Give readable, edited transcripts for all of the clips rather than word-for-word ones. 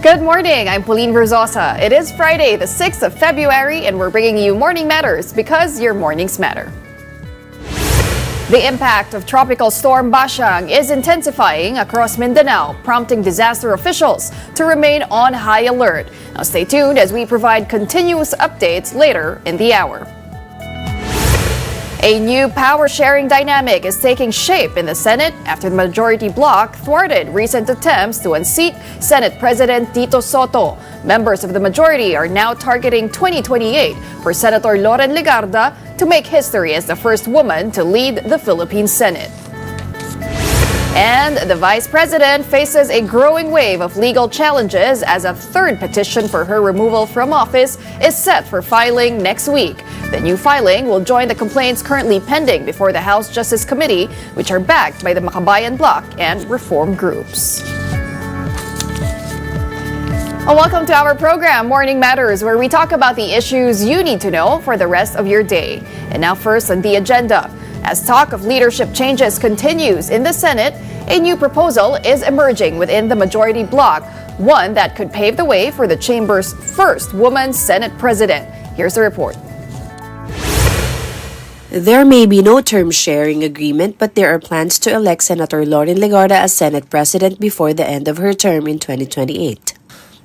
Good morning, I'm Pauline Verzosa. It is Friday, the 6th of February, and we're bringing you Morning Matters because your mornings matter. The impact of Tropical Storm Bashang is intensifying across Mindanao, prompting disaster officials to remain on high alert. Now stay tuned as we provide continuous updates later in the hour. A new power-sharing dynamic is taking shape in the Senate after the majority bloc thwarted recent attempts to unseat Senate President Tito Soto. Members of the majority are now targeting 2028 for Senator Loren Legarda to make history as the first woman to lead the Philippine Senate. And the Vice President faces a growing wave of legal challenges as a third petition for her removal from office is set for filing next week. The new filing will join the complaints currently pending before the House Justice Committee, which are backed by the Makabayan Bloc and reform groups. Welcome to our program, Morning Matters, where we talk about the issues you need to know for the rest of your day. And now first on the agenda. As talk of leadership changes continues in the Senate, a new proposal is emerging within the majority bloc, one that could pave the way for the chamber's first woman Senate president. Here's the report. There may be no term sharing agreement, but there are plans to elect Senator Loren Legarda as Senate President before the end of her term in 2028.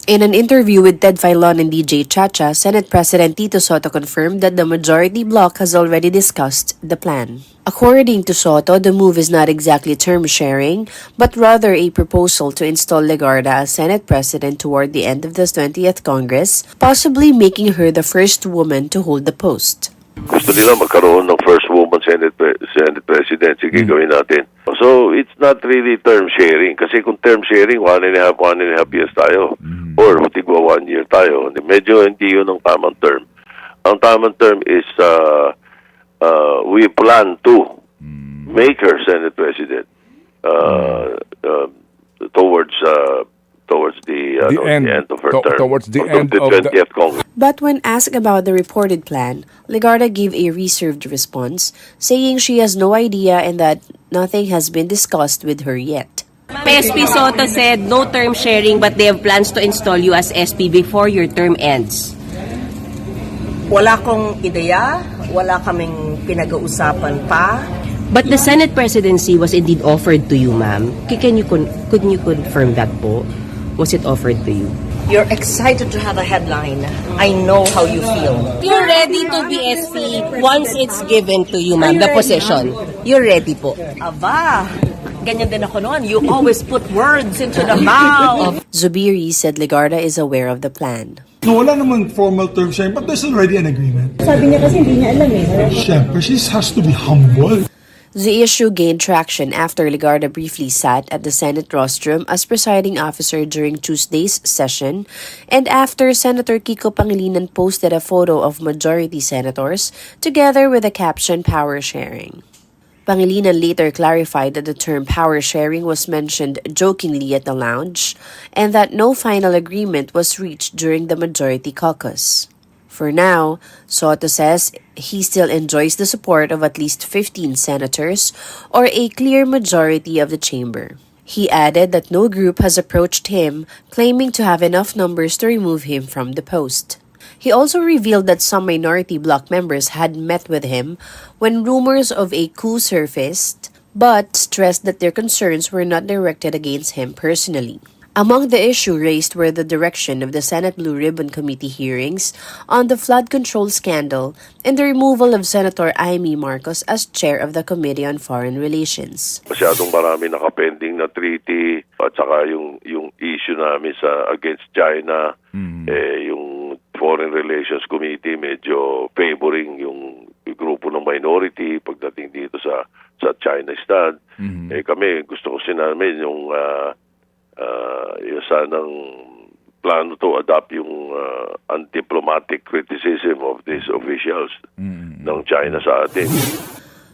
In an interview with Ted Filon and DJ Chacha, Senate President Tito Soto confirmed that the majority bloc has already discussed the plan. According to Soto, the move is not exactly term sharing, but rather a proposal to install Legarda as Senate President toward the end of the 20th Congress, possibly making her the first woman to hold the post. Gusto nila magkaroon ng first woman Senate President. Sige, gawin natin. So, it's not really term sharing. Kasi kung term sharing, 1.5 years tayo. Or, tigwa 1 year tayo. Medyo hindi yun ang tamang term. Ang tamang term is, we plan to make her Senate President towards the end of her term. Towards the end of the 20th Congress. But when asked about the reported plan, Legarda gave a reserved response, saying she has no idea and that nothing has been discussed with her yet. SP Soto said no term sharing but they have plans to install you as SP before your term ends. Wala kong ideya, wala kaming pinag-uusapan pa. But the Senate presidency was indeed offered to you, ma'am. Could you confirm that po? Was it offered to you? You're excited to have a headline. I know how you feel. You're ready to be SP once it's given to you, ma'am, the position. You're ready po. Aba, ganyan din ako noon. You always put words into the mouth. Zubiri said Legarda is aware of the plan. No, wala namang formal term sharing, but there's already an agreement. Sabi niya kasi hindi niya alam eh. Siyempre, she has to be humble. The issue gained traction after Legarda briefly sat at the Senate rostrum as presiding officer during Tuesday's session, and after Senator Kiko Pangilinan posted a photo of majority senators together with the caption "Power Sharing." Pangilinan later clarified that the term power sharing was mentioned jokingly at the lounge and that no final agreement was reached during the majority caucus. For now, Soto says he still enjoys the support of at least 15 senators or a clear majority of the chamber. He added that no group has approached him claiming to have enough numbers to remove him from the post. He also revealed that some minority bloc members had met with him when rumors of a coup surfaced, but stressed that their concerns were not directed against him personally. Among the issue raised were the direction of the Senate Blue Ribbon Committee hearings on the flood control scandal and the removal of Senator Amy Marcos as chair of the Committee on Foreign Relations. Masyadong marami nakapending na treaty at saka yung issue namin sa against China, yung Foreign Relations Committee medyo favoring yung grupo ng minority pagdating dito sa China Stud. Kami gusto ko sinamin yung sanang plano to adopt yung undiplomatic criticism of these officials ng China sa atin.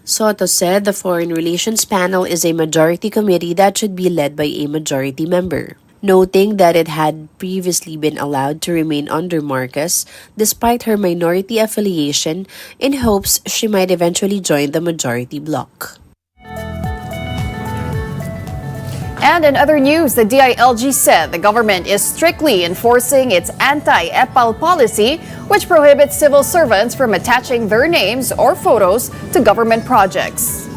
Soto said the Foreign Relations Panel is a majority committee that should be led by a majority member, noting that it had previously been allowed to remain under Marcos despite her minority affiliation in hopes she might eventually join the majority bloc. And in other news, the DILG said the government is strictly enforcing its anti-EPAL policy, which prohibits civil servants from attaching their names or photos to government projects.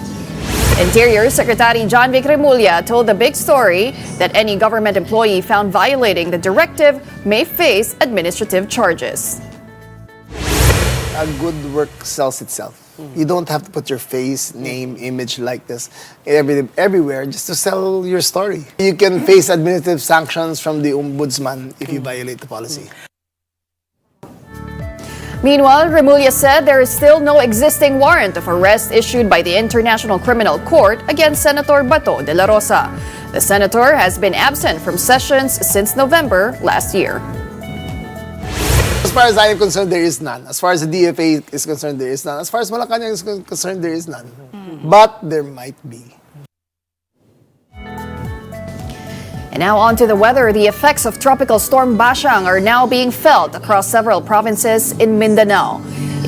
Interior Secretary John Vic Remulla told The Big Story that any government employee found violating the directive may face administrative charges. A good work sells itself. You don't have to put your face, name, image, likeness everywhere just to sell your story. You can face administrative sanctions from the ombudsman if you violate the policy. Meanwhile, Remulla said there is still no existing warrant of arrest issued by the International Criminal Court against Senator Bato de la Rosa. The senator has been absent from sessions since November last year. As far as I am concerned, there is none. As far as the DFA is concerned, there is none. As far as Malacanang is concerned, there is none. But there might be. And now on to the weather. The effects of Tropical Storm Bashang are now being felt across several provinces in Mindanao.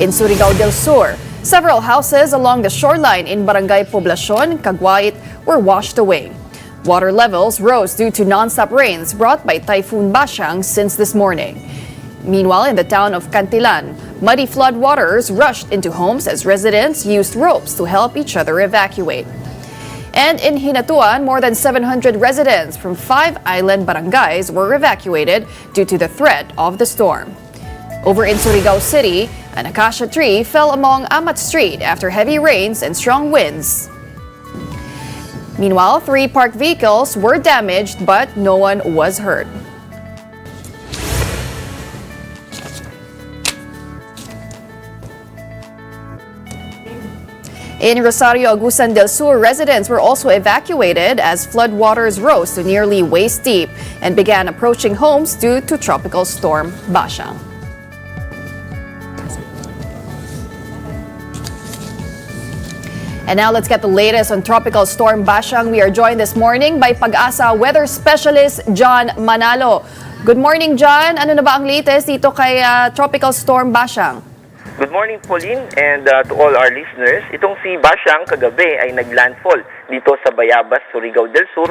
In Surigao del Sur, several houses along the shoreline in Barangay Poblacion, Caguait, were washed away. Water levels rose due to non-stop rains brought by Typhoon Bashang since this morning. Meanwhile, in the town of Cantilan, muddy flood waters rushed into homes as residents used ropes to help each other evacuate. And in Hinatuan, more than 700 residents from 5 island barangays were evacuated due to the threat of the storm. Over in Surigao City, an acacia tree fell along Amat Street after heavy rains and strong winds. Meanwhile, 3 parked vehicles were damaged, but no one was hurt. In Rosario, Agusan del Sur, residents were also evacuated as floodwaters rose to nearly waist deep and began approaching homes due to Tropical Storm Bashang. And now let's get the latest on Tropical Storm Bashang. We are joined this morning by Pag-asa weather specialist John Manalo. Good morning, John. Ano na ba ang latest dito kay Tropical Storm Bashang? Good morning, Pauline, and to all our listeners. Itong si Bashang kagabi ay naglandfall dito sa Bayabas, Surigao del Sur,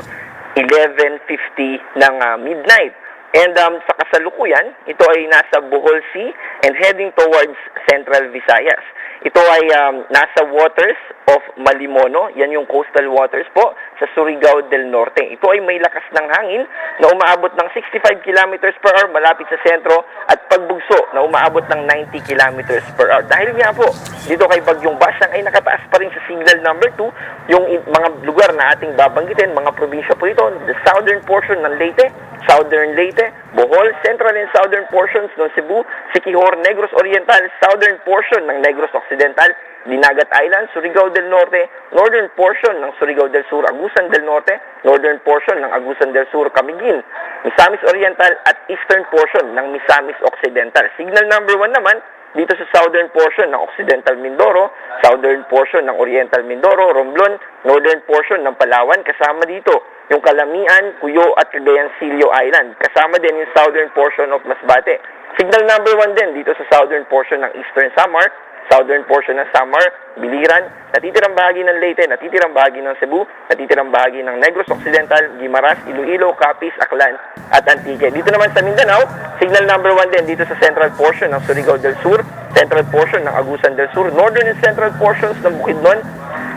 11:50 ng midnight. And sa kasalukuyan, ito ay nasa Bohol Sea and heading towards Central Visayas. Ito ay nasa waters of Malimono, yan yung coastal waters po, sa Surigao del Norte. Ito ay may lakas ng hangin na umaabot ng 65 kilometers per hour malapit sa sentro at pagbugso na umaabot ng 90 kilometers per hour. Dahil nga po, dito kay Bagyong Bashang ay nakataas pa rin sa signal number 2 yung mga lugar na ating babanggitin, mga probinsya po ito, the southern portion ng Leyte, Southern Leyte, Bohol, central and southern portions ng Cebu, Siquijor, Negros Oriental, southern portion ng Negros Occidental, Dinagat Island, Surigao del Norte, northern portion ng Surigao del Sur, Agusan del Norte, northern portion ng Agusan del Sur, Camiguin, Misamis Oriental at eastern portion ng Misamis Occidental. Signal number 1 naman, dito sa southern portion ng Occidental Mindoro, southern portion ng Oriental Mindoro, Romblon, northern portion ng Palawan, kasama dito yung Calamian, Cuyo at Cagayan Silio Island. Kasama din yung southern portion of Masbate. Signal number 1 din dito sa southern portion ng Eastern Samar, southern portion ng Samar, Biliran, natitirang bahagi ng Leyte, natitirang bahagi ng Cebu, natitirang bahagi ng Negros Occidental, Guimaras, Iloilo, Capiz, Aklan at Antique. Dito naman sa Mindanao, signal number 1 din dito sa central portion ng Surigao del Sur, central portion ng Agusan del Sur, northern and central portions ng Bukidnon,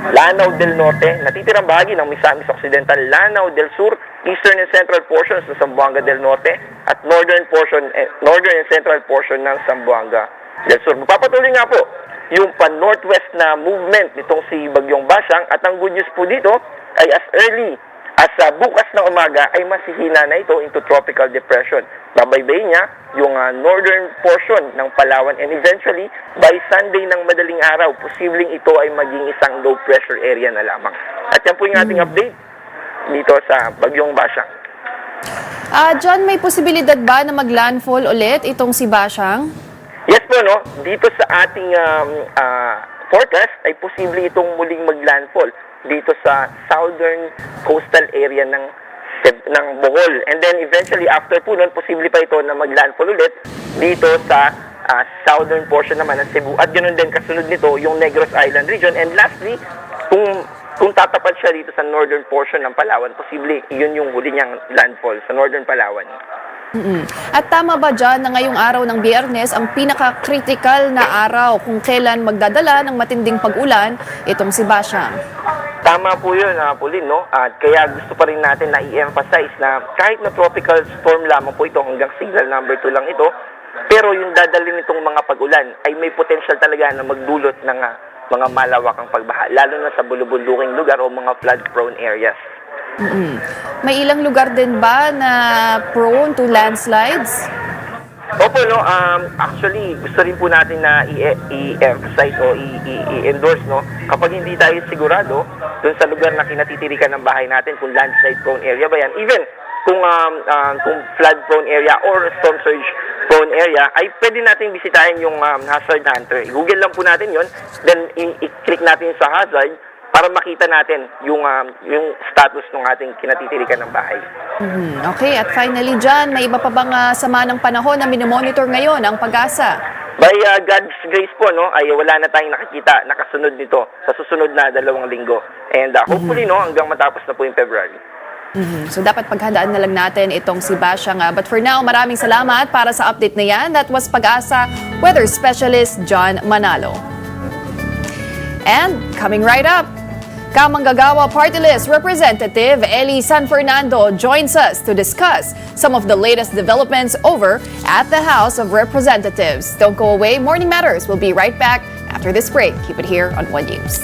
Lanao del Norte, natitirang bahagi ng Misamis Occidental, Lanao del Sur, eastern and central portions ng Zamboanga del Norte, at northern and central portion ng Zamboanga del Sur. Magpapatuloy nga po yung pan-northwest na movement nitong si Bagyong Bashang, at ang good news po dito ay as early as bukas na umaga ay masihina na ito into tropical depression. Babaybayin niya yung northern portion ng Palawan, and eventually by Sunday ng madaling araw, posibleng ito ay maging isang low pressure area na lamang. At yan po yung ating update dito sa Bagyong Bashang. John, may posibilidad ba na maglandfall ulit itong si Bashang? Yes po, no? Dito sa ating forecast ay posible itong muling maglandfall dito sa southern coastal area ng Bohol. And then eventually after po nun, posible pa ito na maglandfall ulit dito sa southern portion naman ng Cebu. At ganoon din kasunod nito yung Negros Island region. And lastly, kung kung tatapat siya dito sa northern portion ng Palawan, posible yun yung huli niyang landfall sa northern Palawan. At tama ba dyan na ngayong araw ng Biyernes ang pinaka-critical na araw kung kailan magdadala ng matinding pag-ulan itong si Basyang? Tama po yun, Pauline, no? At kaya gusto pa rin natin na i-emphasize na kahit na tropical storm lamang po ito, hanggang signal number 2 lang ito, pero yung dadalhin nitong mga pag-ulan ay may potential talaga na magdulot ng mga malawakang pagbaha, lalo na sa bulubunduking lugar o mga flood-prone areas. May ilang lugar din ba na prone to landslides? Opo, no, actually, gusto rin po natin na i-emphasize o i-endorse, no, kapag hindi tayo sigurado dun sa lugar na kinatitirikan ng bahay natin, kung landslide prone area ba yan, even kung flood prone area or storm surge prone area, ay pwede natin bisitahin yung hazard hunter. I-google lang po natin yon, then i-click natin sa hazard para makita natin yung status ng ating kinatitirikan ng bahay. Okay, at finally dyan, may iba pa bang sama ng panahon na minomonitor ngayon ang Pag-asa? By God's grace po, no, ay wala na tayong nakikita nakasunod nito sa susunod na 2 linggo. And hopefully, no, hanggang matapos na po yung February. So dapat paghandaan na lang natin itong si Basyang. But for now, maraming salamat para sa update na yan. That was Pag-asa Weather Specialist John Manalo. And coming right up, Kamanggagawa Party List Representative Eli San Fernando joins us to discuss some of the latest developments over at the House of Representatives. Don't go away. Morning Matters will be right back after this break. Keep it here on One News.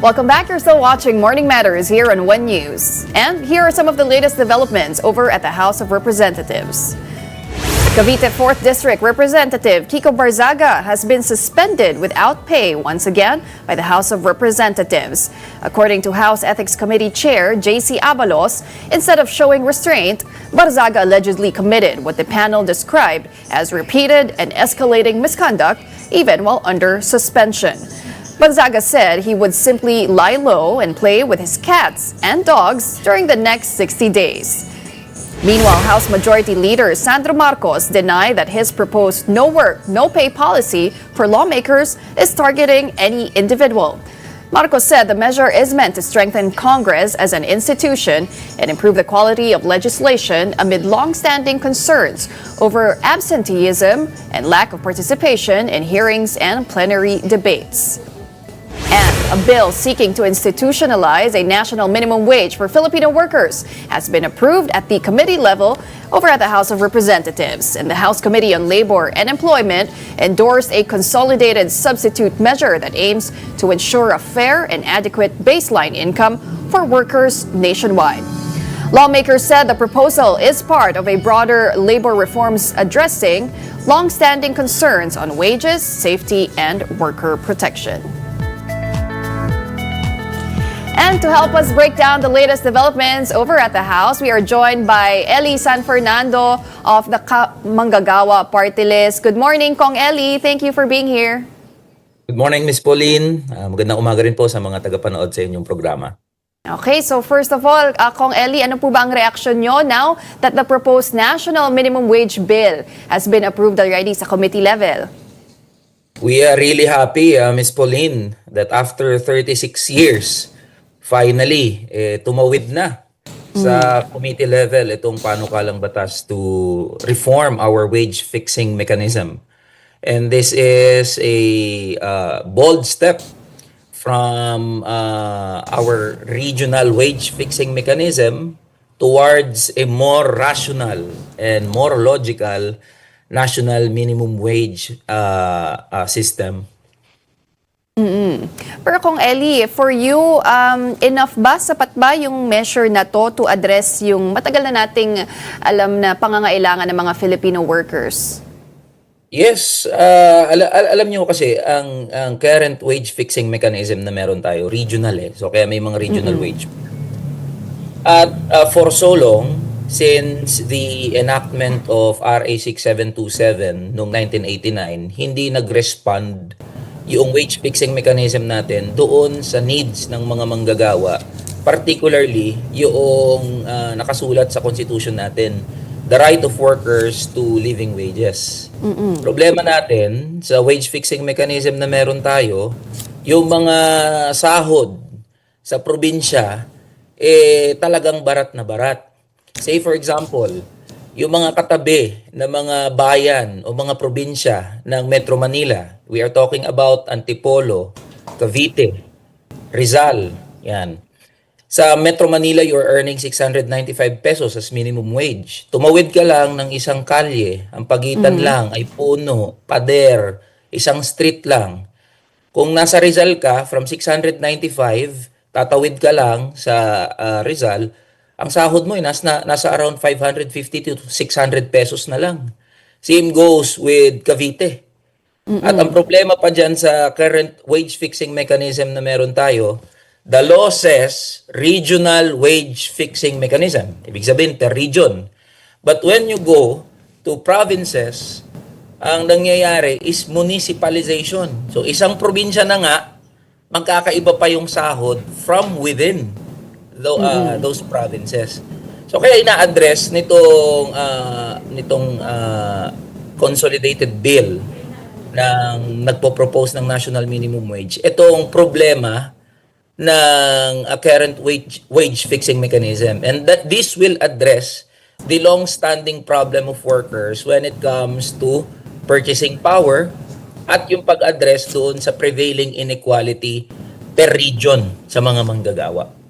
Welcome back. You're still watching Morning Matters here on One News. And here are some of the latest developments over at the House of Representatives. Cavite 4th District Representative Kiko Barzaga has been suspended without pay once again by the House of Representatives. According to House Ethics Committee Chair J.C. Abalos, instead of showing restraint, Barzaga allegedly committed what the panel described as repeated and escalating misconduct even while under suspension. Barzaga said he would simply lie low and play with his cats and dogs during the next 60 days. Meanwhile, House Majority Leader Sandro Marcos denied that his proposed no work, no pay policy for lawmakers is targeting any individual. Marcos said the measure is meant to strengthen Congress as an institution and improve the quality of legislation amid long-standing concerns over absenteeism and lack of participation in hearings and plenary debates. And A bill seeking to institutionalize a national minimum wage for Filipino workers has been approved at the committee level over at the House of Representatives. And the House Committee on Labor and Employment endorsed a consolidated substitute measure that aims to ensure a fair and adequate baseline income for workers nationwide. Lawmakers said the proposal is part of a broader labor reforms addressing long-standing concerns on wages, safety, and worker protection. And to help us break down the latest developments over at the House, we are joined by Ellie San Fernando of the Manggagawa Party List. Good morning, Kong Ellie. Thank you for being here. Good morning, Miss Pauline. Magandang umaga rin po sa mga tagapanood sa inyong programa. Okay, so first of all, Kong Ellie, ano po ba ang reaksyon nyo now that the proposed national minimum wage bill has been approved already sa committee level? We are really happy, Miss Pauline, that after 36 years, finally, tumawid na sa committee level itong panukalang batas to reform our wage fixing mechanism. And this is a bold step from our regional wage fixing mechanism towards a more rational and more logical national minimum wage system. Pero Kong Ellie, for you, enough ba, sapat ba yung measure na to address yung matagal na nating alam na pangangailangan ng mga Filipino workers? Yes, alam niyo kasi ang current wage fixing mechanism na meron tayo, regional So kaya may mga regional wage. At for so long, since the enactment of RA 6727 noong 1989, hindi nag-respond yung wage fixing mechanism natin doon sa needs ng mga manggagawa, particularly yung nakasulat sa constitution natin, the right of workers to living wages. Problema natin sa wage fixing mechanism na meron tayo, yung mga sahod sa probinsya, talagang barat na barat. Say for example, yung mga katabi na mga bayan o mga probinsya ng Metro Manila, we are talking about Antipolo, Cavite, Rizal, yan. Sa Metro Manila, you're earning 695 pesos as minimum wage. Tumawid ka lang ng isang kalye, ang pagitan lang ay puno, pader, isang street lang. Kung nasa Rizal ka, from 695, tatawid ka lang sa Rizal, ang sahod mo ay nasa around 550 to 600 pesos na lang. Same goes with Cavite. At ang problema pa dyan sa current wage fixing mechanism na meron tayo, the law says regional wage fixing mechanism. Ibig sabihin per region. But when you go to provinces, ang nangyayari is municipalization. So isang probinsya na nga, magkakaiba pa yung sahod from within those provinces. So kaya ina-address nitong consolidated bill ng nagpo-propose ng national minimum wage. Itong problema ng current wage fixing mechanism, and that this will address the long-standing problem of workers when it comes to purchasing power at yung pag-address doon sa prevailing inequality per region sa mga manggagawa.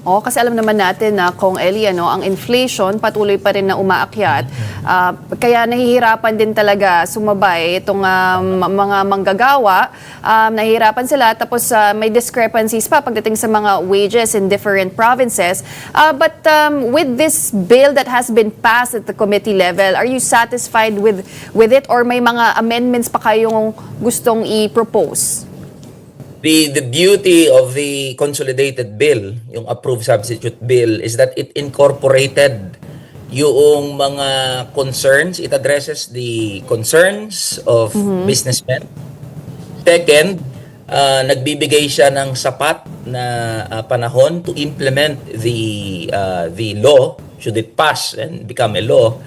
Oo, kasi alam naman natin na Kong Ellie, ang inflation patuloy pa rin na umaakyat. Kaya nahihirapan din talaga sumabay itong mga manggagawa. Nahihirapan sila tapos may discrepancies pa pagdating sa mga wages in different provinces. But with this bill that has been passed at the committee level, are you satisfied with it or may mga amendments pa kayong gustong i-propose? The beauty of the consolidated bill, yung approved substitute bill, is that it incorporated yung mga concerns. It addresses the concerns of businessmen. Second, nagbibigay siya ng sapat na panahon to implement the law, should it pass and become a law.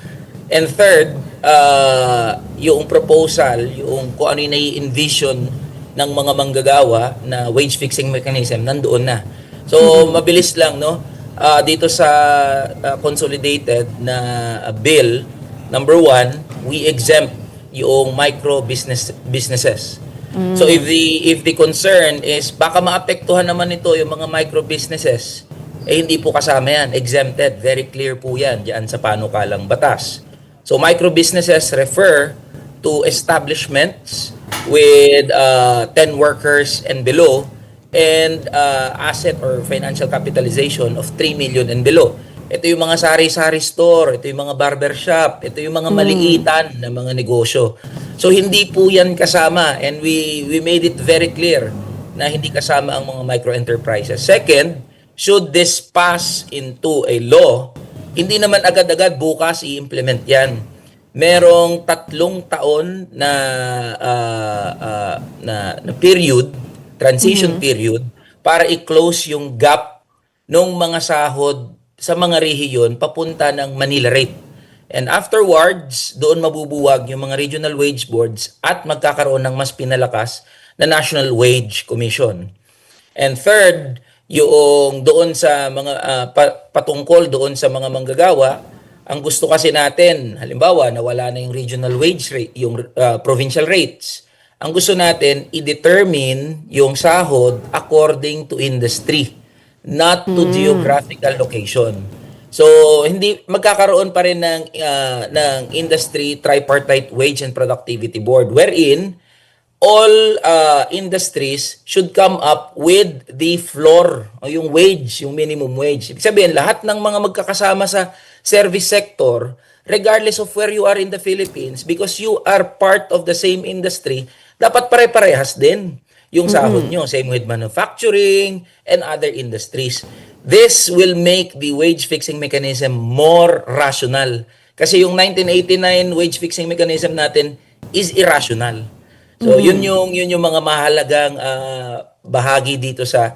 And third, yung proposal, yung kung ano yung nai-envision ng mga manggagawa na wage fixing mechanism nandoon na. So mabilis lang dito sa consolidated na bill, number one, we exempt yung micro businesses. So if the concern is baka maapektuhan naman ito yung mga micro businesses, hindi po kasama yan. Exempted. Very clear po yan diyan sa panukalang batas. So micro businesses refer to establishments with 10 workers and below and asset or financial capitalization of 3 million and below. Ito yung mga sari-sari store, ito yung mga barbershop, ito yung mga maliitan na mga negosyo. So hindi po yan kasama and we made it very clear na hindi kasama ang mga micro enterprises. Second, should this pass into a law, hindi naman agad-agad bukas i-implement yan. Merong 3 taon na period, transition period, para i-close yung gap ng mga sahod sa mga rehiyon papunta ng Manila rate. And afterwards, doon mabubuwag yung mga regional wage boards at magkakaroon ng mas pinalakas na National Wage Commission. And third, yung doon sa mga patungkol doon sa mga manggagawa, ang gusto kasi natin, halimbawa, nawala na yung regional wage rate, yung provincial rates. Ang gusto natin, i-determine yung sahod according to industry, not to geographical location. So, hindi magkakaroon pa rin ng industry tripartite wage and productivity board wherein all industries should come up with the floor o yung wage, yung minimum wage. Ibig sabihin, lahat ng mga magkakasama sa service sector, regardless of where you are in the Philippines, because you are part of the same industry, dapat pare-parehas din yung sahod nyo. Same with manufacturing and other industries. This will make the wage fixing mechanism more rational. Kasi yung 1989 wage fixing mechanism natin is irrational. So yun yung mga mahalagang bahagi dito sa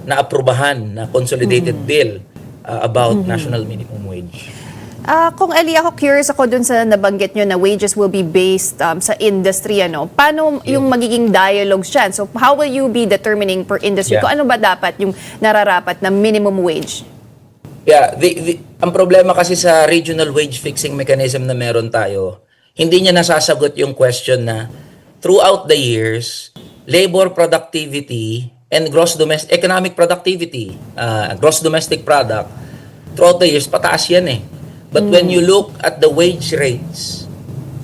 naaprubahan na consolidated bill about national minimum wage. Kung Ali, ako curious ako dun sa nabanggit nyo na wages will be based sa industry. Paano yung magiging dialogues dyan? So how will you be determining per industry? Kung ano ba dapat yung nararapat na minimum wage? Yeah, ang problema kasi sa regional wage fixing mechanism na meron tayo, hindi niya nasasagot yung question na throughout the years, labor productivity and economic productivity, gross domestic product, throughout the years, pataas yan eh. But when you look at the wage rates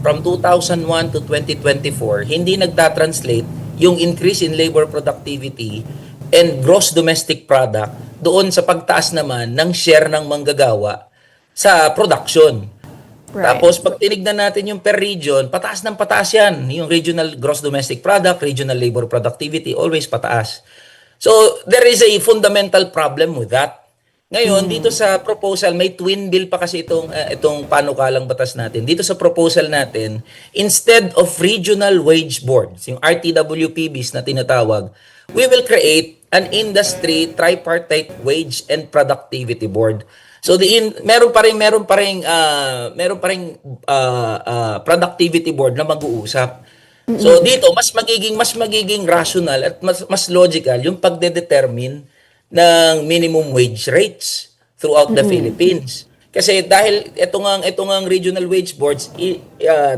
from 2001 to 2024, hindi nagtatranslate yung increase in labor productivity and gross domestic product doon sa pagtaas naman ng share ng manggagawa sa production. Right. Tapos pag tinignan natin yung per region, pataas ng pataas yan. Yung regional gross domestic product, regional labor productivity, always pataas. So there is a fundamental problem with that. Ngayon, dito sa proposal, may twin bill pa kasi itong panukalang batas natin. Dito sa proposal natin, instead of regional wage boards, yung RTWPBs na tinatawag, we will create an industry tripartite wage and productivity board. So meron pa ring productivity board na mag-uusap. So dito mas magiging rational at mas logical yung pagde-determine ng minimum wage rates throughout the Philippines. Kasi dahil itong regional wage boards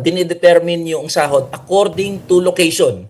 dinidetermine yung sahod according to location.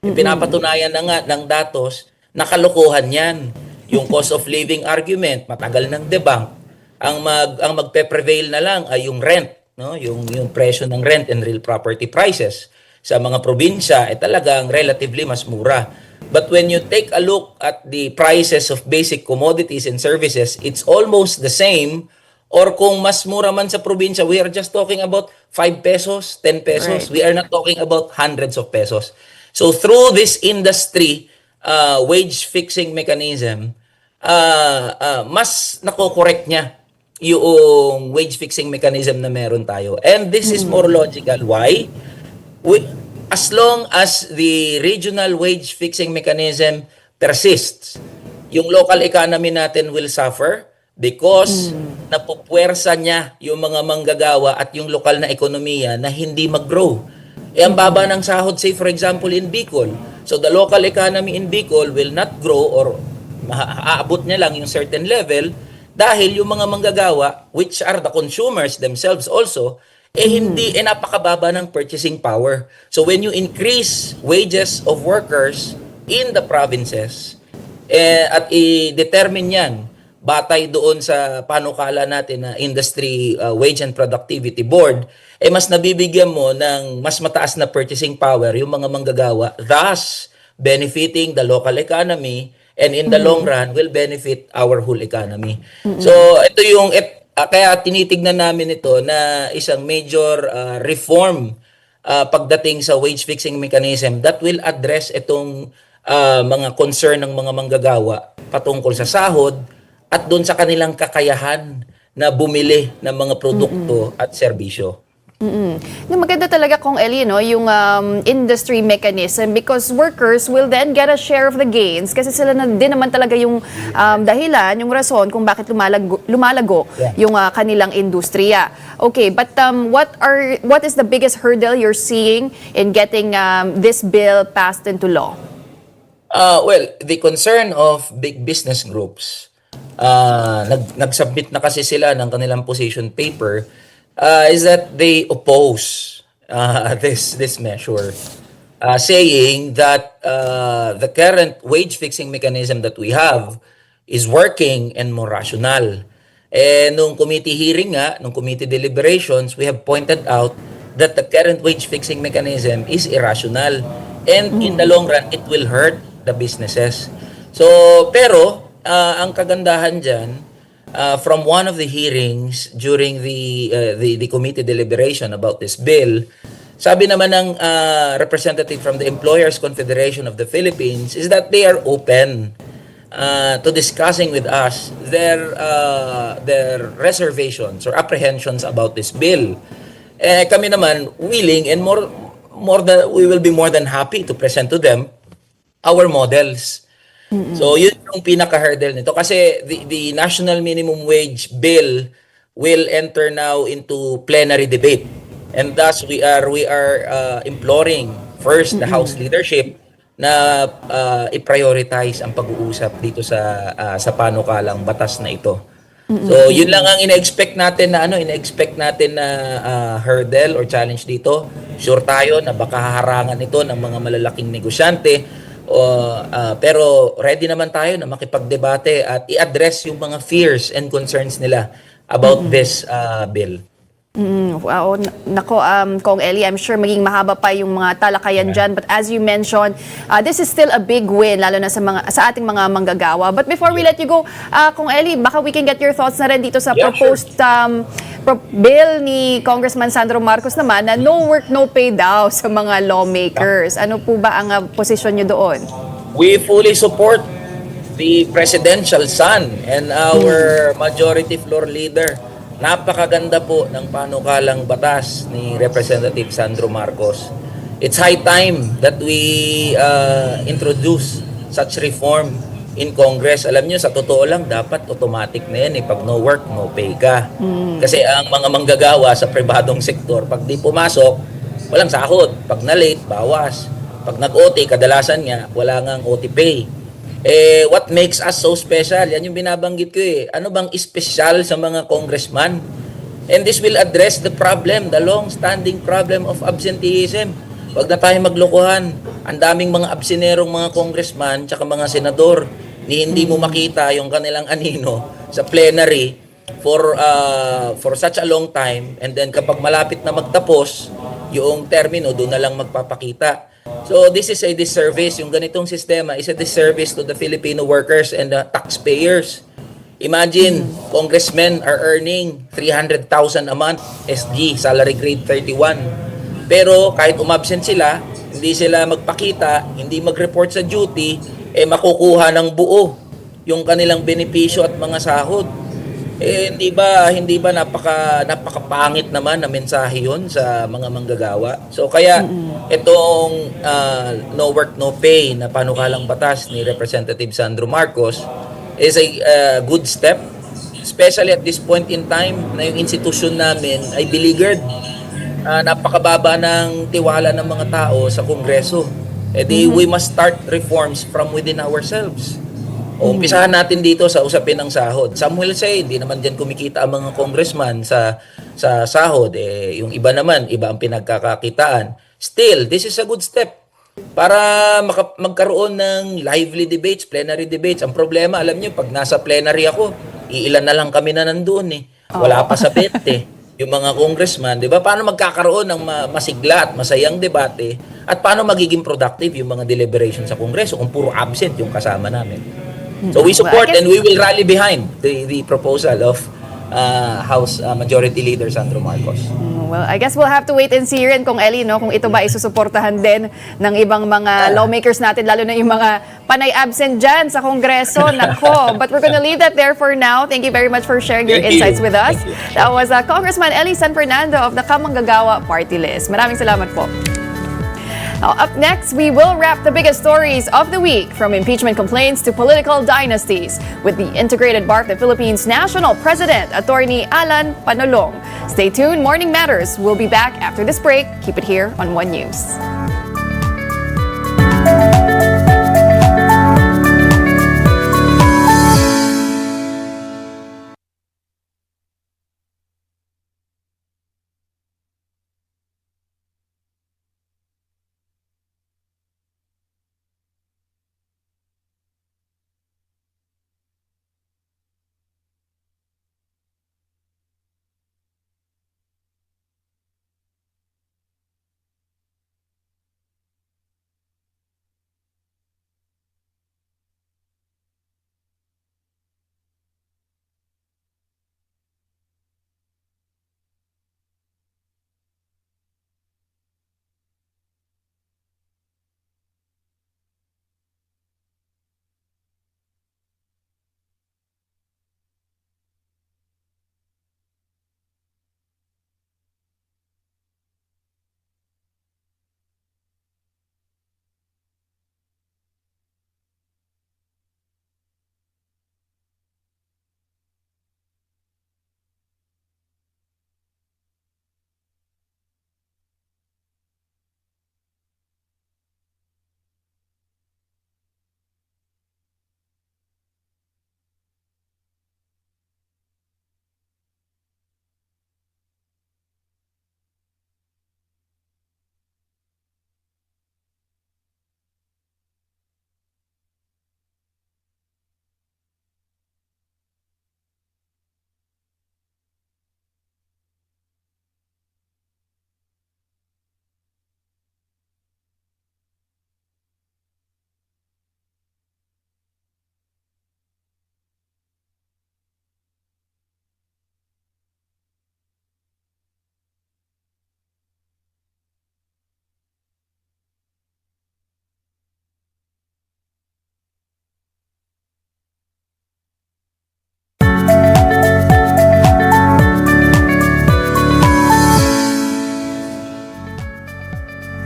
Pinapatunayan na nga ng datos na kalokohan yan. Yung cost of living argument, matagal nang debunk. Ang magpe-prevail na lang ay yung rent, no? Yung presyo ng rent and real property prices. Sa mga probinsya ay talagang relatively mas mura. But when you take a look at the prices of basic commodities and services, it's almost the same. Or kung mas mura man sa probinsya, we are just talking about 5 pesos, 10 pesos. Right. We are not talking about hundreds of pesos. So through this industry wage fixing mechanism, mas nako-correct niya yung wage fixing mechanism na meron tayo. And this is more logical. Why? As long as the regional wage fixing mechanism persists, yung local economy natin will suffer because napupuwersa niya yung mga manggagawa at yung lokal na ekonomiya na hindi mag-grow. Ang baba ng sahod, say for example in Bicol. So the local economy in Bicol will not grow or aabot niya lang yung certain level dahil yung mga manggagawa, which are the consumers themselves also, hindi, napakababa ng purchasing power. So when you increase wages of workers in the provinces, at i-determine yan, batay doon sa panukala natin na Industry Wage and Productivity Board, mas nabibigyan mo ng mas mataas na purchasing power yung mga manggagawa, thus benefiting the local economy, and in the long run will benefit our whole economy. So ito yung kaya tinitignan namin ito na isang major reform pagdating sa wage fixing mechanism that will address itong mga concern ng mga manggagawa patungkol sa sahod at doon sa kanilang kakayahan na bumili ng mga produkto at serbisyo. Maganda talaga kung Eli, no, yung industry mechanism because workers will then get a share of the gains kasi sila na din naman talaga yung dahilan, yung rason kung bakit lumalago yung kanilang industriya. Okay, but what is the biggest hurdle you're seeing in getting this bill passed into law? Well, the concern of big business groups, nag-submit na kasi sila ng kanilang position paper, is that they oppose this measure, saying that the current wage fixing mechanism that we have is working and more rational. Nung committee hearing nung committee deliberations, we have pointed out that the current wage fixing mechanism is irrational and in the long run, it will hurt the businesses. So, pero ang kagandahan dyan, from one of the hearings during the committee deliberation about this bill, sabi naman ng representative from the Employers Confederation of the Philippines is that they are open to discussing with us their reservations or apprehensions about this bill. Kami naman willing and we will be more than happy to present to them our models. So yun yung pinaka-hurdle nito kasi the national minimum wage bill will enter now into plenary debate, and thus we are imploring first the House leadership na i-prioritize ang pag-uusap dito sa panukalang batas na ito. So yun lang ang ina-expect natin na hurdle or challenge dito. Sure tayo na baka haharangan ito ng mga malalaking negosyante. Pero ready naman tayo na makipagdebate at i-address yung mga fears and concerns nila about this bill. Wow, nako, Kong Eli, I'm sure maging mahaba pa yung mga talakayan dyan. But as you mentioned, this is still a big win, lalo na sa ating mga manggagawa. But before we let you go, Kong Eli, baka we can get your thoughts na rin dito sa proposed bill ni Congressman Sandro Marcos naman na no work, no pay daw sa mga lawmakers. Ano po ba ang posisyon nyo doon? We fully support the presidential son and our majority floor leader. Napakaganda po ng panukalang batas ni Representative Sandro Marcos. It's high time that we introduce such reform in Congress. Alam nyo, sa totoo lang, dapat automatic na yan. Pag no work, no pay ka. Kasi ang mga manggagawa sa pribadong sektor, pag di pumasok, walang sahod. Pag na-late, bawas. Pag nag-OT, kadalasan nga, wala ngang OT pay. What makes us so special? Yan yung binabanggit ko Ano bang espesyal sa mga congressman? And this will address the problem, the long-standing problem of absenteeism. Huwag na tayo maglokohan. Ang daming mga absenerong mga congressman tsaka mga senador hindi mo makita yung kanilang anino sa plenary for such a long time, and then kapag malapit na magtapos yung termino, doon na lang magpapakita. So this is a disservice. Yung ganitong sistema is a disservice to the Filipino workers and the taxpayers. Imagine, congressmen are earning 300,000 a month SG, salary grade 31. Pero kahit umabsent sila, hindi sila magpakita, hindi mag-report sa duty, makukuha ng buo yung kanilang benepisyo at mga sahod. Hindi ba napakapangit naman na mensahe yun sa mga manggagawa? So kaya itong no work no pay na panukalang batas ni Representative Sandro Marcos is a good step, especially at this point in time na yung institusyon namin ay beleaguered. Napakababa ng tiwala ng mga tao sa Kongreso. We must start reforms from within ourselves. O umpisahan natin dito sa usapin ng sahod. Some will say, hindi naman diyan kumikita ang mga congressman sa sahod. Yung iba naman, iba ang pinagkakakitaan. Still, this is a good step para magkaroon ng lively debates, plenary debates. Ang problema, alam niyo, pag nasa plenary ako, iilan na lang kami na nandoon eh. Wala pa sa 20. Yung mga congressman, di ba? Paano magkakaroon ng masigla at masayang debate at paano magiging productive yung mga deliberation sa Kongreso kung puro absent yung kasama namin. So we support and we will rally behind the proposal of House Majority Leader Sandro Marcos. Well, I guess we'll have to wait and see rin kung Ellie, no, kung ito ba isusuportahan din ng ibang mga lawmakers natin, lalo na yung mga panay absent dyan sa Kongreso. Nako. But we're gonna leave that there for now. Thank you very much for sharing your insights with us. That was Congressman Ellie San Fernando of the Kamanggagawa Party List. Maraming salamat po. Now, up next, we will wrap the biggest stories of the week, from impeachment complaints to political dynasties, with the Integrated Bar of the Philippines National President, Attorney Alan Panolong. Stay tuned. Morning Matters. We'll be back after this break. Keep it here on One News.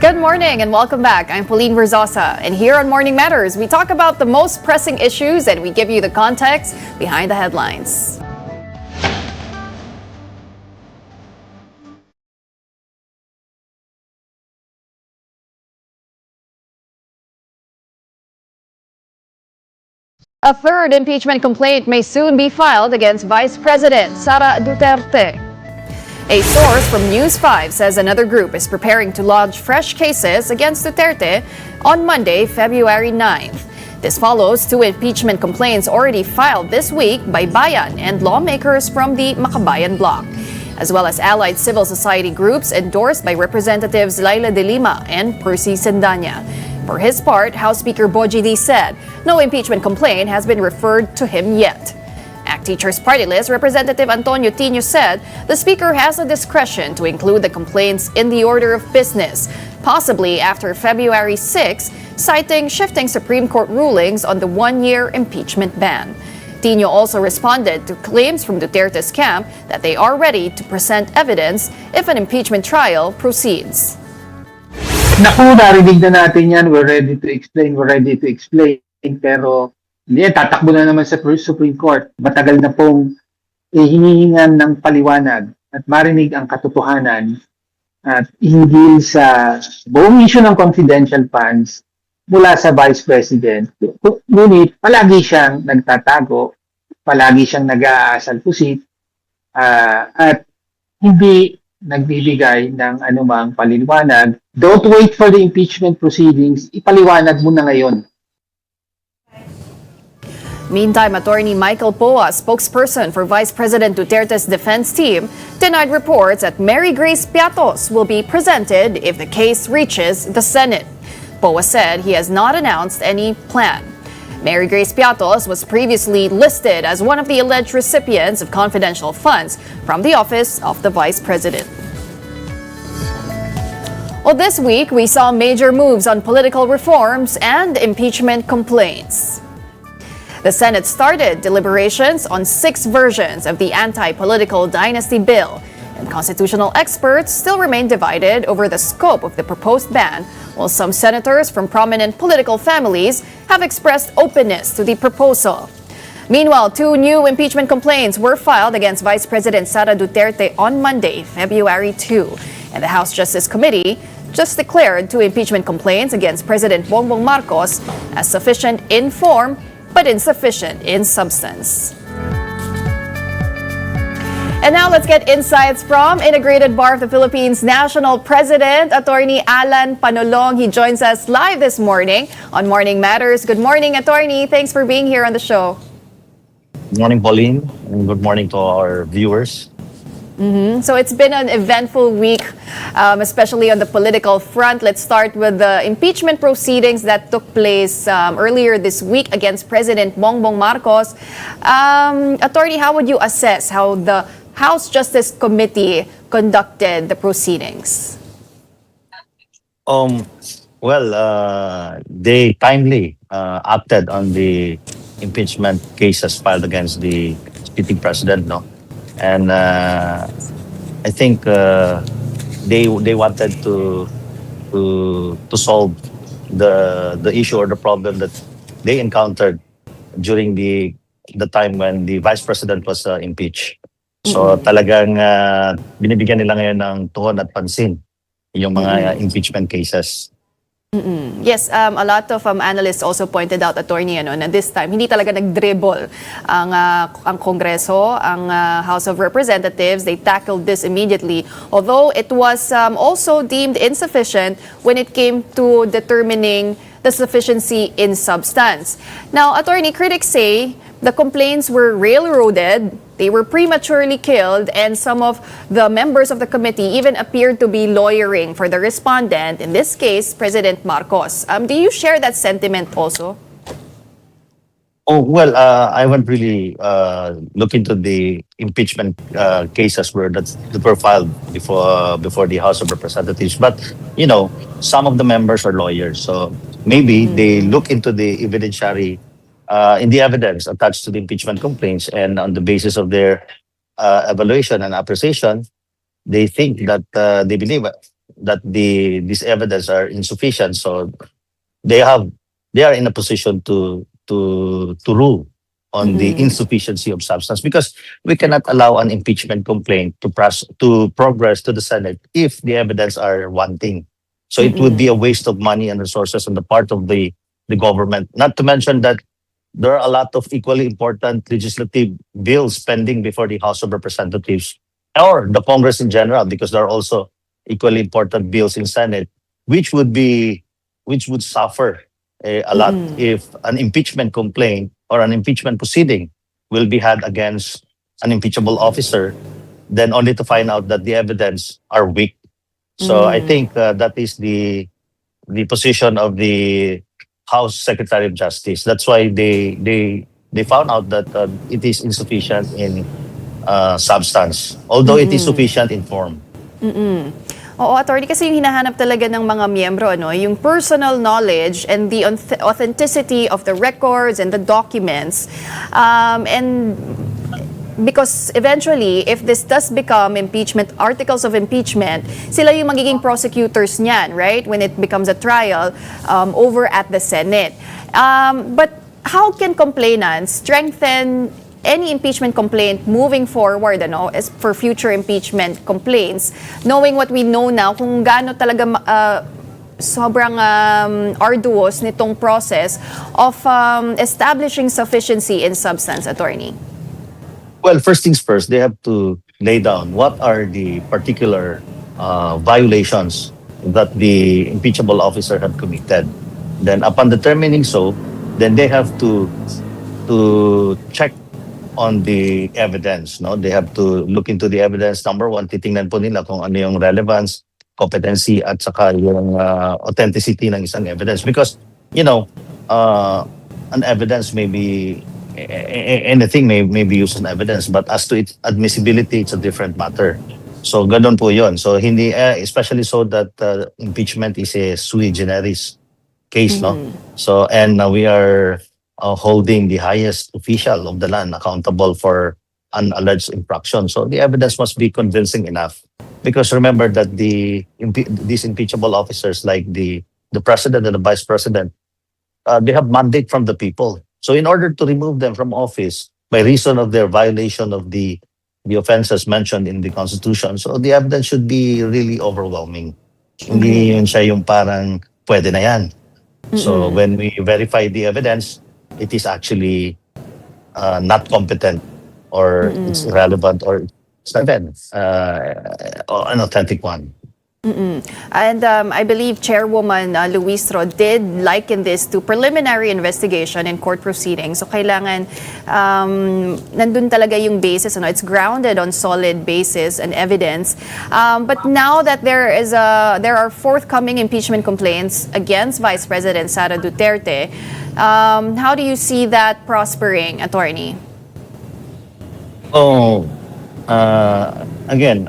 Good morning and welcome back. I'm Pauline Verzosa, and here on Morning Matters, we talk about the most pressing issues and we give you the context behind the headlines. A third impeachment complaint may soon be filed against Vice President Sara Duterte. A source from News 5 says another group is preparing to lodge fresh cases against Duterte on Monday, February 9th. This follows two impeachment complaints already filed this week by Bayan and lawmakers from the Makabayan bloc, as well as allied civil society groups endorsed by Representatives Laila de Lima and Percy Sendanya. For his part, House Speaker Boji D said no impeachment complaint has been referred to him yet. ACT Teachers Party List Representative Antonio Tino said the Speaker has the discretion to include the complaints in the order of business, possibly after February 6, citing shifting Supreme Court rulings on the one-year impeachment ban. Tino also responded to claims from Duterte's camp that they are ready to present evidence if an impeachment trial proceeds. Naku, narinig na natin yan. We're ready to explain. Pero hindi, tatakbo na naman sa Supreme Court. Matagal na pong hinihingan ng paliwanag at marinig ang katotohanan at hinggil sa buong issue ng confidential funds mula sa Vice President. Ngunit palagi siyang nagtatago, palagi siyang nag-aasal pusit, at hindi nagbibigay ng anumang paliwanag. Don't wait for the impeachment proceedings, ipaliwanag mo na ngayon. Meantime, Attorney Michael Poa, spokesperson for Vice President Duterte's defense team, denied reports that Mary Grace Piatos will be presented if the case reaches the Senate. Poa said he has not announced any plan. Mary Grace Piatos was previously listed as one of the alleged recipients of confidential funds from the office of the Vice President. Well, this week we saw major moves on political reforms and impeachment complaints. The Senate started deliberations on 6 versions of the anti-political dynasty bill, and constitutional experts still remain divided over the scope of the proposed ban, while some senators from prominent political families have expressed openness to the proposal. Meanwhile, 2 new impeachment complaints were filed against Vice President Sara Duterte on Monday, February 2, and the House Justice Committee just declared 2 impeachment complaints against President Bongbong Marcos as sufficient in form but insufficient in substance. And now let's get insights from Integrated Bar of the Philippines National President, Attorney Alan Panolong. He joins us live this morning on Morning Matters. Good morning, Attorney. Thanks for being here on the show. Good morning, Pauline, and good morning to our viewers. So it's been an eventful week, especially on the political front. Let's start with the impeachment proceedings that took place earlier this week against President Bongbong Marcos. Attorney, how would you assess how the House Justice Committee conducted the proceedings? They timely acted on the impeachment cases filed against the sitting president, no? And I think they wanted to solve the issue or the problem that they encountered during the time when the vice president was impeached. So talagang binibigyan nila ngayon ng tuhon at pansin yung mga impeachment cases. Yes, a lot of analysts also pointed out, Attorney, na this time hindi talaga nag-dribble ang Kongreso, ang House of Representatives. They tackled this immediately, although it was also deemed insufficient when it came to determining the sufficiency in substance. Now, Attorney, critics say the complaints were railroaded, they were prematurely killed, and some of the members of the committee even appeared to be lawyering for the respondent, in this case, President Marcos. Do you share that sentiment also? I haven't really looked into the impeachment cases that were filed before the House of Representatives. But, some of the members are lawyers. So maybe they look into the evidentiary in the evidence attached to the impeachment complaints, and on the basis of their evaluation and appreciation, they think that they believe that these evidence are insufficient. So they are in a position to rule on the insufficiency of substance, because we cannot allow an impeachment complaint to progress to the Senate if the evidence are wanting. So it would be a waste of money and resources on the part of the government. Not to mention that there are a lot of equally important legislative bills pending before the House of Representatives or the Congress in general, because there are also equally important bills in Senate, which would suffer a lot if an impeachment complaint or an impeachment proceeding will be had against an impeachable officer, then only to find out that the evidence are weak. So I think that is the position of the House Secretary of Justice. That's why they found out that it is insufficient in substance, although it is sufficient in form. Oo, Attorney, kasi yung hinahanap talaga ng mga miyembro, yung personal knowledge and the authenticity of the records and the documents. And because eventually, if this does become articles of impeachment, sila yung magiging prosecutors niyan, right? When it becomes a trial over at the Senate. But how can complainants strengthen any impeachment complaint moving forward, as for future impeachment complaints, knowing what we know now, kung gaano talaga sobrang arduous nitong process of establishing sufficiency in substance, attorney? Well, first things first, they have to lay down what are the particular violations that the impeachable officer had committed. Then, upon determining so, then they have to check on the evidence. No, they have to look into the evidence. Number one, titingnan po nila kung ano yung relevance, competency, at saka yung authenticity ng isang evidence. Because an evidence may be anything may be used as evidence, but as to its admissibility, it's a different matter. So ganun po yun. So hindi, especially so that impeachment is a sui generis case, no? So, and we are holding the highest official of the land accountable for an alleged infraction. So the evidence must be convincing enough. Because remember that these impeachable officers, like the president and the vice president, they have mandate from the people. So in order to remove them from office by reason of their violation of the offenses mentioned in the Constitution, so the evidence should be really overwhelming. Hindi yun siya yung parang pwede na yan. So when we verify the evidence, it is actually not competent or it's irrelevant or it's not an authentic one. And I believe Chairwoman Luistro did liken this to preliminary investigation in court proceedings. So kailangan nandun talaga yung basis, it's grounded on solid basis and evidence. But now that there are forthcoming impeachment complaints against Vice President Sara Duterte, how do you see that prospering, attorney? Again,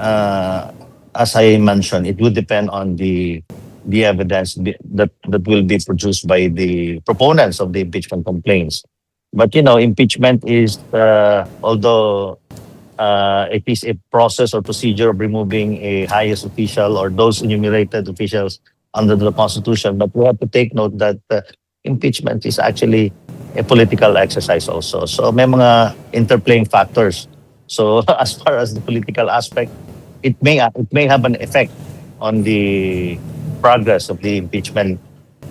as I mentioned, it would depend on the evidence that will be produced by the proponents of the impeachment complaints. But impeachment is, although it is a process or procedure of removing a highest official or those enumerated officials under the Constitution, but we have to take note that impeachment is actually a political exercise also. So may mga interplaying factors. So as far as the political aspect, it may have an effect on the progress of the impeachment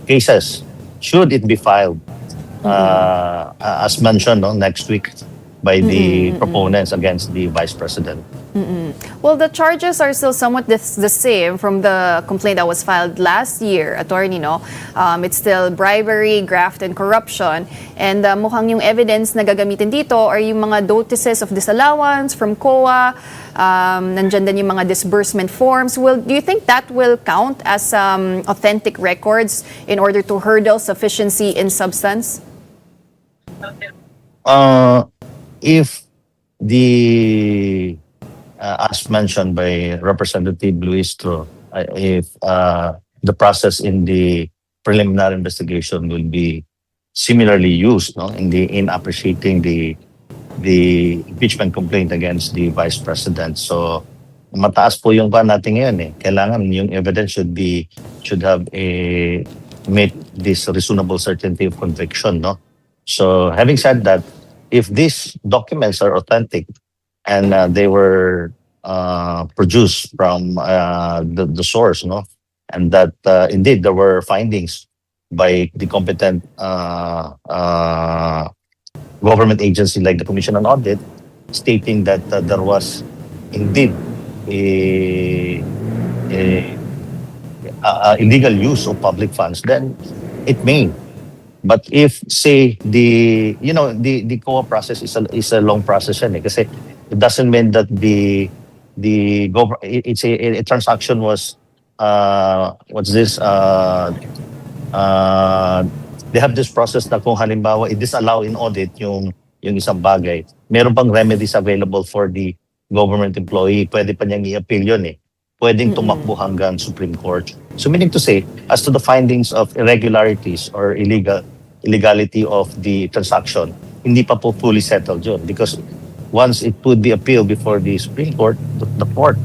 cases should it be filed as mentioned next week by the proponents against the vice president. Well, the charges are still somewhat the same from the complaint that was filed last year, attorney, no? It's still bribery, graft, and corruption. And mukhang yung evidence na gagamitin dito are yung mga notices of disallowance from COA, nandyan din yung mga disbursement forms. Do you think that will count as authentic records in order to hurdle sufficiency in substance? If the as mentioned by Representative Luistro, if the process in the preliminary investigation will be similarly used in appreciating the impeachment complaint against the vice president. So mataas po yung pa natin ngayon eh. Kailangan yung evidence should have meet this reasonable certainty of conviction, no? So having said that, if these documents are authentic and they were produced from the source, no, and that indeed there were findings by the competent government agency like the Commission on Audit, stating that there was indeed a illegal use of public funds, then it may. But if say the COA process is a long process yan eh, kasi it doesn't mean that it's a transaction was they have this process na kung halimbawa i-disallow in audit yung isang bagay, meron pang remedies available for the government employee. Pwede pa niyang i-appeal yun eh. Pwedeng tumakbo hanggang Supreme Court. So meaning to say, as to the findings of irregularities or illegality of the transaction, hindi pa po fully settled yun. Because once it would be appealed before the Supreme Court, the court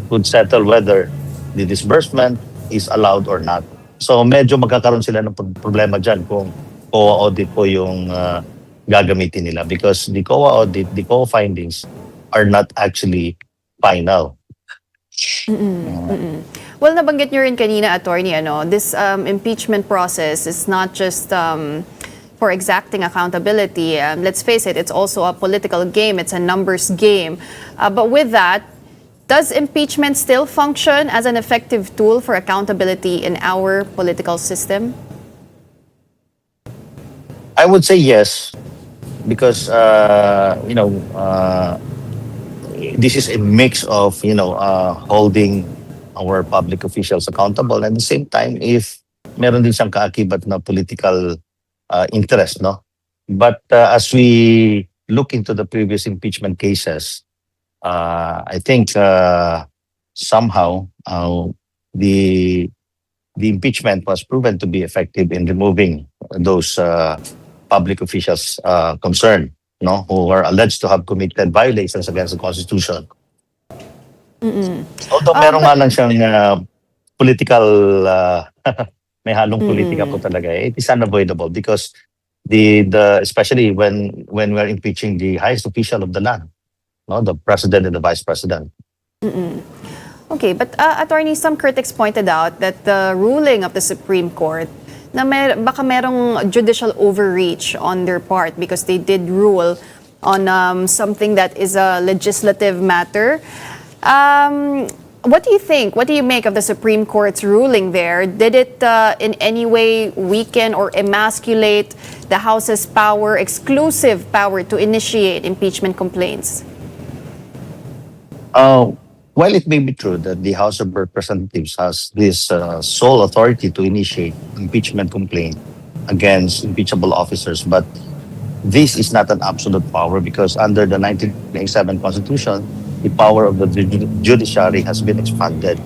would settle whether the disbursement is allowed or not. So medyo magkakaroon sila ng problema dyan kung COA audit po yung gagamitin nila. Because the COA audit, the COA findings are not actually final. Well, nabanggit nyo rin kanina, Attorney, this impeachment process is not just for exacting accountability. Let's face it, it's also a political game. It's a numbers game. But with that, does impeachment still function as an effective tool for accountability in our political system? I would say yes, because this is a mix of holding our public officials accountable, and at the same time, if meron din siyang kaakibat na political interest, no. But as we look into the previous impeachment cases, I think somehow the impeachment was proven to be effective in removing those public officials concerned, no, who are alleged to have committed violations against the Constitution. Although meron nga lang siyang political, may halong politika po talaga. It is unavoidable because the especially when we're impeaching the highest official of the land, no, the president and the vice president. Okay, but Attorney, some critics pointed out that the ruling of the Supreme Court na baka merong judicial overreach on their part because they did rule on something that is a legislative matter. What do you think? What do you make of the Supreme Court's ruling there? Did it in any way weaken or emasculate the House's power, exclusive power to initiate impeachment complaints? While it may be true that the House of Representatives has this sole authority to initiate impeachment complaint against impeachable officers, but this is not an absolute power because under the 1987 Constitution, the power of the judiciary has been expanded,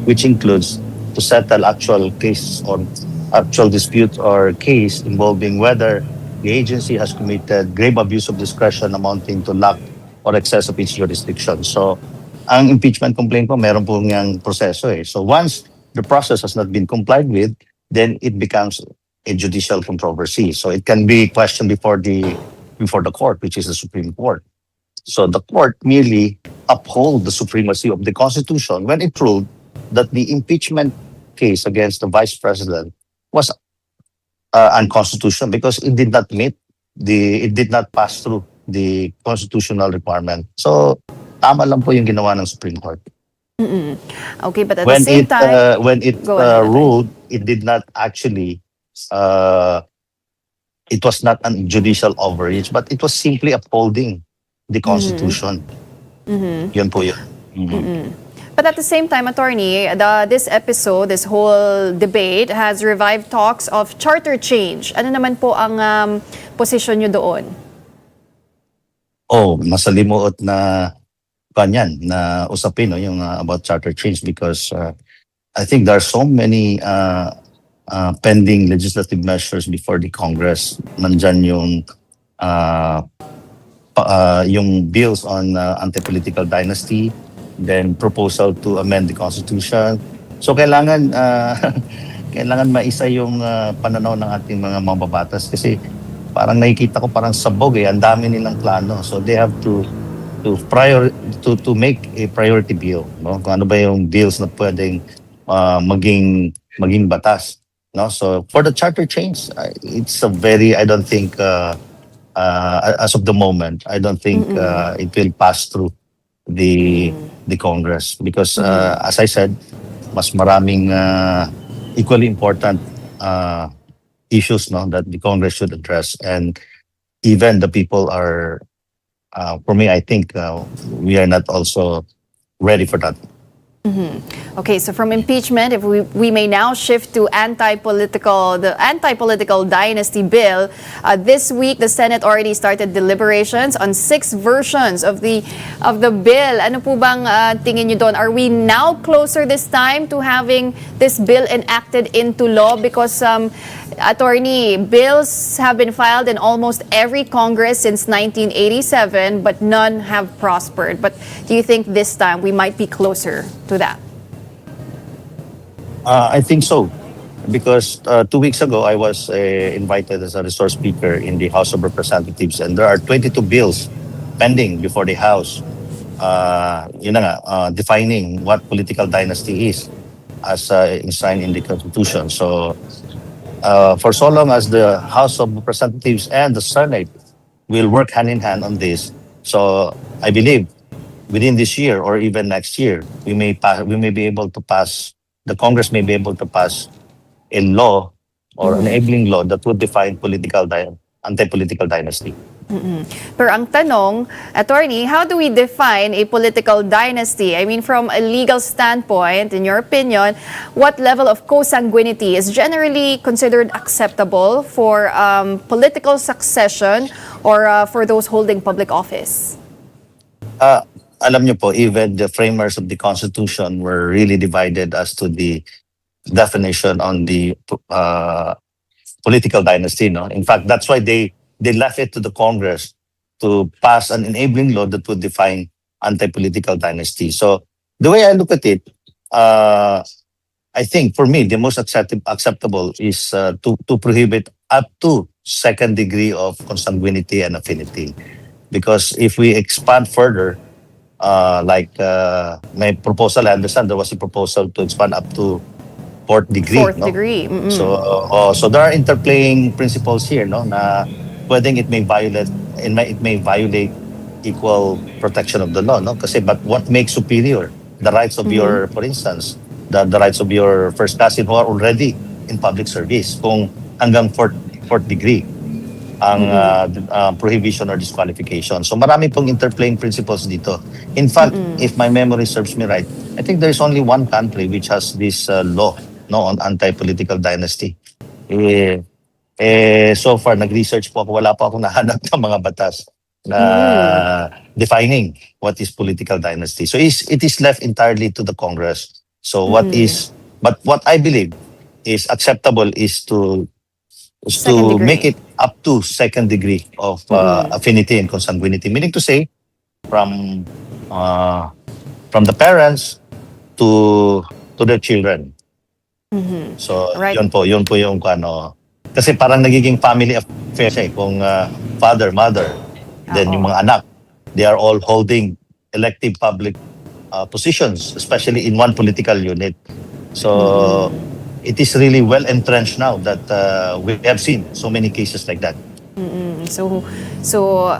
which includes to settle actual case or actual dispute or case involving whether the agency has committed grave abuse of discretion amounting to lack or excess of its jurisdiction. So, ang impeachment complaint po, meron po niyang proseso eh. So once the process has not been complied with, then it becomes a judicial controversy. So it can be questioned before the court, which is the Supreme Court. So the court merely uphold the supremacy of the Constitution when it ruled that the impeachment case against the Vice President was unconstitutional because it did not pass through the constitutional requirement. So tama lang po yung ginawa ng Supreme Court. Okay, but at the same time, when it ruled, it did not actually. It was not a judicial overreach, but it was simply upholding the Constitution. Yun po yun. But at the same time, Attorney, this episode, this whole debate has revived talks of charter change. Ano naman po ang posisyon nyo doon? Masalimuot na kanyan na usapin no, yung about charter change because I think there are so many pending legislative measures before the Congress. Nandyan yung bills on anti-political dynasty, then proposal to amend the Constitution. So kailangan maisa yung pananaw ng ating mga mambabatas kasi parang nakikita ko parang sabog ang dami nilang plano. So they have to make a priority bill, no? Kung ano ba yung bills na pwedeng maging batas, no? So for the charter change, it's a very I don't think as of the moment, I don't think it will pass through the Congress because as I said, mas maraming equally important issues no that the Congress should address, and even the people are for me I think we are not also ready for that. Okay, so from impeachment, if we may now shift to the anti-political dynasty bill. This week, the Senate already started deliberations on 6 versions of the bill. Ano po bang tingin nyo doon? Are we now closer this time to having this bill enacted into law? Because Attorney, bills have been filed in almost every Congress since 1987, but none have prospered. But do you think this time we might be closer to that? I think so, because 2 weeks ago I was invited as a resource speaker in the House of Representatives, and there are 22 bills pending before the House. Defining what political dynasty is. as enshrined in the Constitution. So, for so long as the House of Representatives and the Senate will work hand in hand on this, so I believe within this year or even next year, we may be able to pass. The Congress may be able to pass a law or enabling law that would define anti-political dynasty. Pero ang tanong, attorney, how do we define a political dynasty? I mean, from a legal standpoint, in your opinion, what level of consanguinity is generally considered acceptable for political succession or for those holding public office? Alam niyo po, even the framers of the Constitution were really divided as to the definition on the political dynasty. No, in fact, that's why they left it to the Congress to pass an enabling law that would define anti-political dynasty. So the way I look at it, I think for me the most acceptable is to prohibit up to second degree of consanguinity and affinity, because if we expand further, my proposal, I understand there was a proposal to expand up to fourth degree. Fourth no? degree. So there are interplaying principles here, no, na pwedeng it may violate equal protection of the law, no? Kasi but what makes superior the rights of your, for instance, the rights of your first cousin who are already in public service, kung hanggang fourth degree ang prohibition or disqualification. So marami pong interplaying principles dito. In fact, if my memory serves me right, I think there's only one country which has this law, no, on anti-political dynasty. So far, nag-research po ako, wala pa akong nahanap ng mga batas na defining what is political dynasty. So it is left entirely to the Congress. So but what I believe is acceptable is to make it up to second degree of affinity and consanguinity, meaning to say from the parents to their children. So Right. yun po yung ano, kasi parang nagiging family affair siya, kung father, mother, then yung mga anak, they are all holding elective public positions, especially in one political unit. So it is really well entrenched now that we have seen so many cases like that. So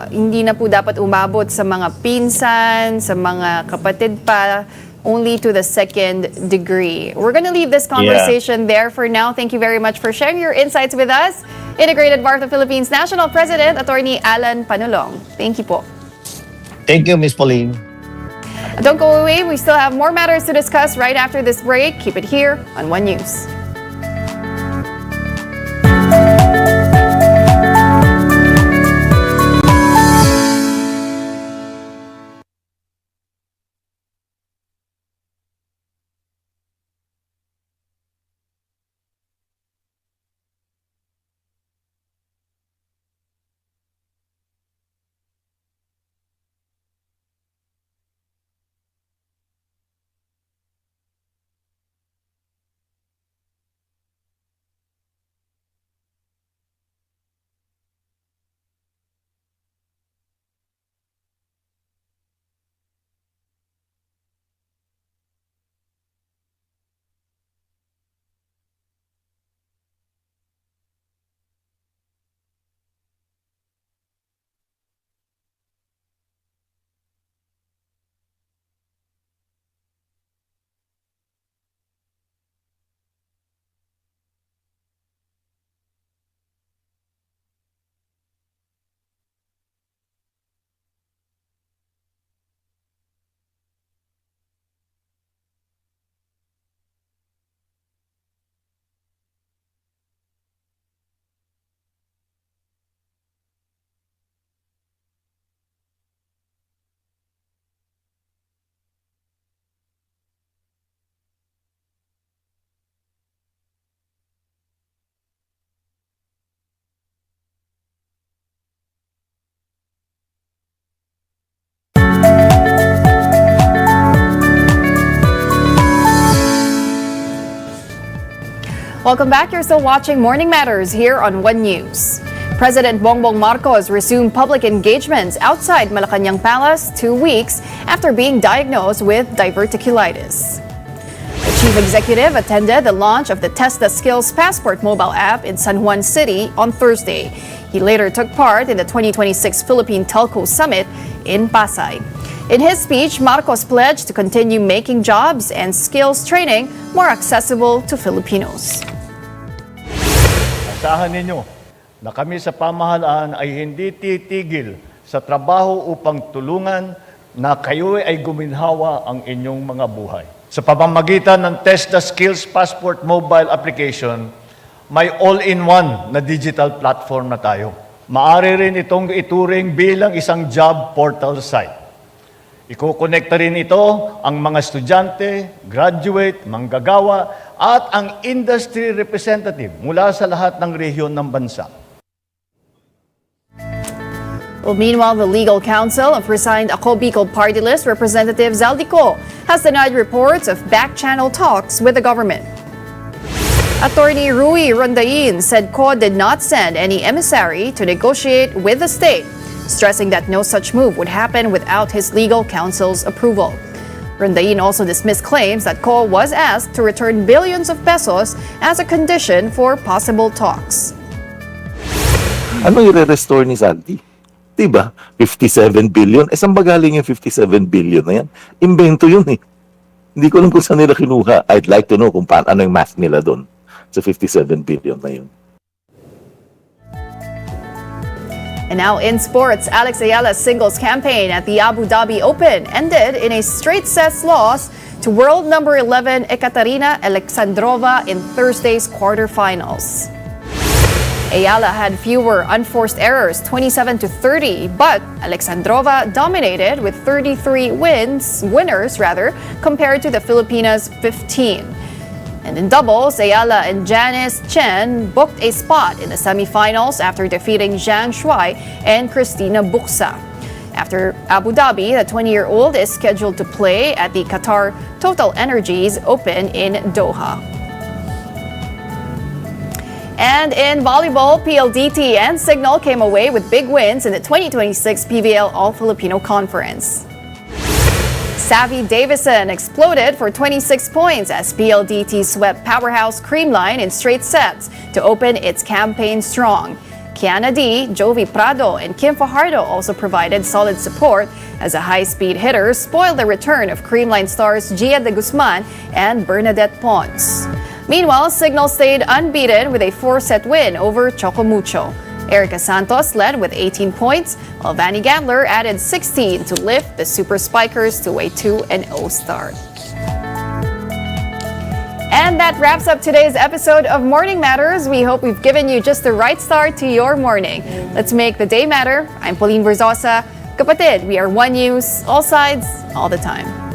hindi na po dapat umabot sa mga pinsan, sa mga kapatid pa, only to the second degree. We're going to leave this conversation there for now. Thank you very much for sharing your insights with us. Integrated Bar of the Philippines National President, Attorney Alan Panulong. Thank you po. Thank you, Ms. Pauline. Don't go away. We still have more matters to discuss right after this break. Keep it here on One News. Welcome back. You're still watching Morning Matters here on One News. President Bongbong Marcos resumed public engagements outside Malacanang Palace 2 weeks after being diagnosed with diverticulitis. The chief executive attended the launch of the Test the Skills Passport mobile app in San Juan City on Thursday. He later took part in the 2026 Philippine Telco Summit in Pasay. In his speech, Marcos pledged to continue making jobs and skills training more accessible to Filipinos. Asahan ninyo na kami sa pamahalaan ay hindi titigil sa trabaho upang tulungan na kayo ay guminhawa ang inyong mga buhay. Sa pamamagitan ng Test the Skills Passport mobile application, may all-in-one na digital platform na tayo. Maaari rin itong ituring bilang isang job portal site. Ikukonekta rin ito ang mga estudyante, graduate, manggagawa, at ang industry representative mula sa lahat ng rehiyon ng bansa. Well, meanwhile, the legal counsel of resigned Ako Bicol Party List Representative Zaldico has denied reports of back-channel talks with the government. Attorney Rui Rondain said Co did not send any emissary to negotiate with the state, stressing that no such move would happen without his legal counsel's approval. Rondain also dismissed claims that Co was asked to return billions of pesos as a condition for possible talks. Ano i-restore ni Santi? Diba? 57 billion. Saan ba galing yung 57 billion na yan? Invento yun eh. Hindi ko alam kung saan nila kinuha. I'd like to know kung ano yung math nila doon sa 57 billion na yun. And now in sports, Alex Ayala's singles campaign at the Abu Dhabi Open ended in a straight sets loss to world number 11 Ekaterina Alexandrova in Thursday's quarterfinals. Ayala had fewer unforced errors, 27-30, but Alexandrova dominated with 33 winners compared to the Filipinas' 15. And in doubles, Ayala and Janice Chen booked a spot in the semifinals after defeating Zhang Shuai and Cristina Buxa. After Abu Dhabi, the 20-year-old is scheduled to play at the Qatar Total Energies Open in Doha. And in volleyball, PLDT and Signal came away with big wins in the 2026 PVL All-Filipino Conference. Savvy Davison exploded for 26 points as PLDT swept powerhouse Creamline in straight sets to open its campaign strong. Kiana D, Jovi Prado, and Kim Fajardo also provided solid support as a high-speed hitter spoiled the return of Creamline stars Gia de Guzman and Bernadette Pons. Meanwhile, Signal stayed unbeaten with a 4-set win over Chocomucho. Erica Santos led with 18 points, while Vanny Gandler added 16 to lift the Super Spikers to a 2-0 start. And that wraps up today's episode of Morning Matters. We hope we've given you just the right start to your morning. Let's make the day matter. I'm Pauline Verzosa. Kapatid, we are One News, all sides, all the time.